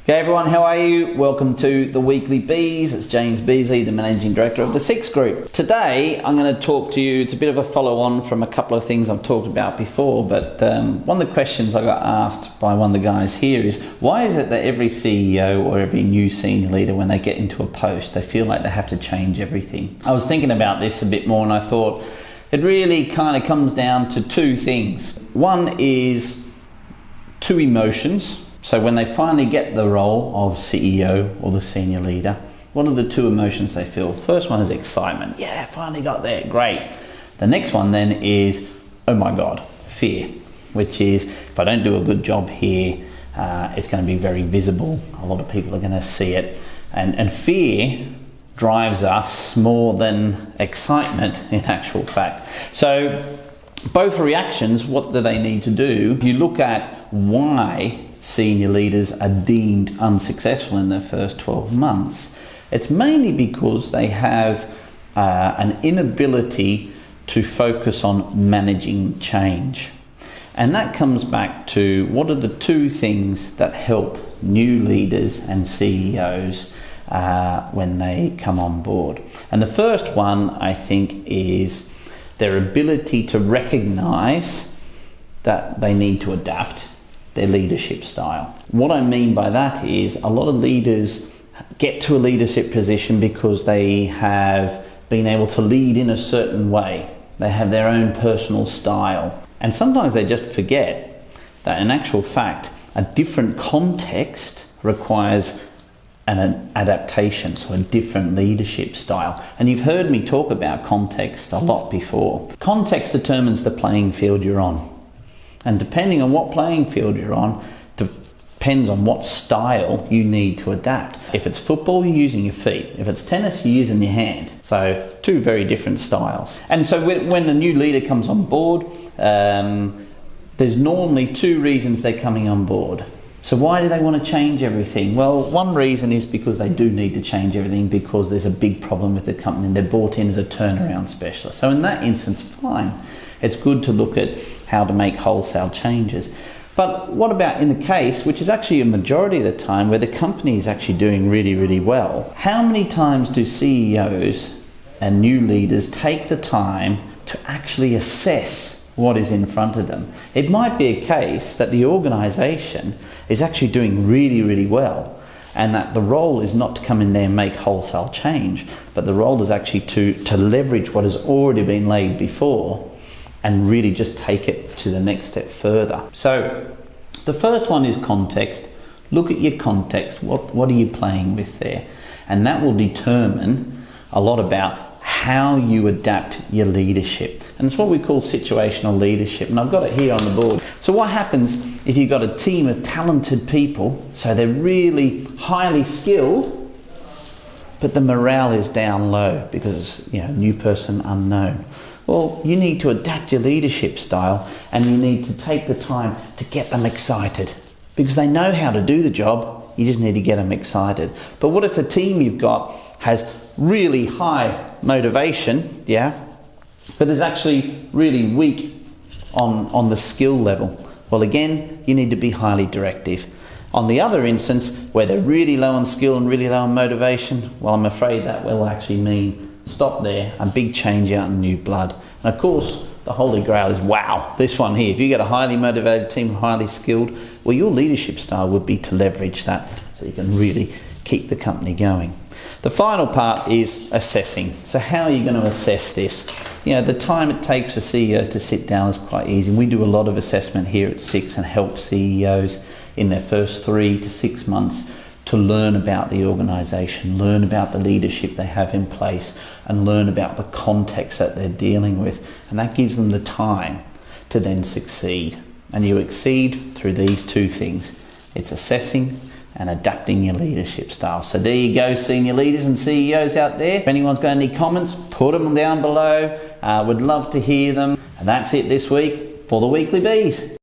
Okay everyone, how are you? Welcome to the Weekly Bees. It's James Beazley, the Managing Director of the Six Group. Today I'm going to talk to you, it's a bit of a follow-on from a couple of things I've talked about before, but one of the questions I got asked by one of the guys here is, why is it that every CEO or every new senior leader, when they get into a post, they feel like they have to change everything? I was thinking about this a bit more and I thought it really kind of comes down to two things. One is two emotions. So when they finally get the role of CEO or the senior leader, what are the two emotions they feel? First one is excitement. Yeah, finally got there, great. The next one then is, oh my God, fear, which is if I don't do a good job here, it's going to be very visible. A lot of people are going to see it. And fear drives us more than excitement in actual fact. So both reactions, what do they need to do? You look at why senior leaders are deemed unsuccessful in their first 12 months. It's mainly because they have an inability to focus on managing change. And that comes back to what are the two things that help new leaders and CEOs when they come on board. And the first one, I think, is their ability to recognize that they need to adapt their leadership style. What I mean by that is a lot of leaders get to a leadership position because they have been able to lead in a certain way. They have their own personal style. And sometimes they just forget that in actual fact, a different context requires an adaptation, so a different leadership style. And you've heard me talk about context a lot before. Context determines the playing field you're on. And depending on what playing field you're on, depends on what style you need to adapt. If it's football, you're using your feet. If it's tennis, you're using your hand. So two very different styles. And so when a new leader comes on board, there's normally two reasons they're coming on board. So why do they want to change everything? Well, one reason is because they do need to change everything because there's a big problem with the company and they're brought in as a turnaround specialist. So in that instance, fine. It's good to look at how to make wholesale changes. But what about in the case, which is actually a majority of the time, where the company is actually doing really, really well? How many times do CEOs and new leaders take the time to actually assess what is in front of them? It might be a case that the organization is actually doing really, really well, and that the role is not to come in there and make wholesale change, but the role is actually to leverage what has already been laid before and really just take it to the next step further. So the first one is context. Look at your context. What are you playing with there? And that will determine a lot about how you adapt your leadership. And it's what we call situational leadership. And I've got it here on the board. So what happens if you've got a team of talented people, so they're really highly skilled, but the morale is down low because it's, new person unknown? Well, you need to adapt your leadership style and you need to take the time to get them excited because they know how to do the job. You just need to get them excited. But what if the team you've got has really high motivation, but is actually really weak on the skill level? Well, again, you need to be highly directive. On the other instance, where they're really low on skill and really low on motivation, well, I'm afraid that will actually mean stop there, a big change out in new blood. And of course, the holy grail is, wow, this one here. If you get a highly motivated team, highly skilled, well, your leadership style would be to leverage that so you can really keep the company going. The final part is assessing. So how are you going to assess this? The time it takes for CEOs to sit down is quite easy. We do a lot of assessment here at Six and help CEOs in their first 3 to 6 months to learn about the organization, learn about the leadership they have in place, and learn about the context that they're dealing with. And that gives them the time to then succeed. And you exceed through these two things. It's assessing and adapting your leadership style. So there you go, senior leaders and CEOs out there. If anyone's got any comments, put them down below. Would love to hear them. And that's it this week for the Weekly Bees.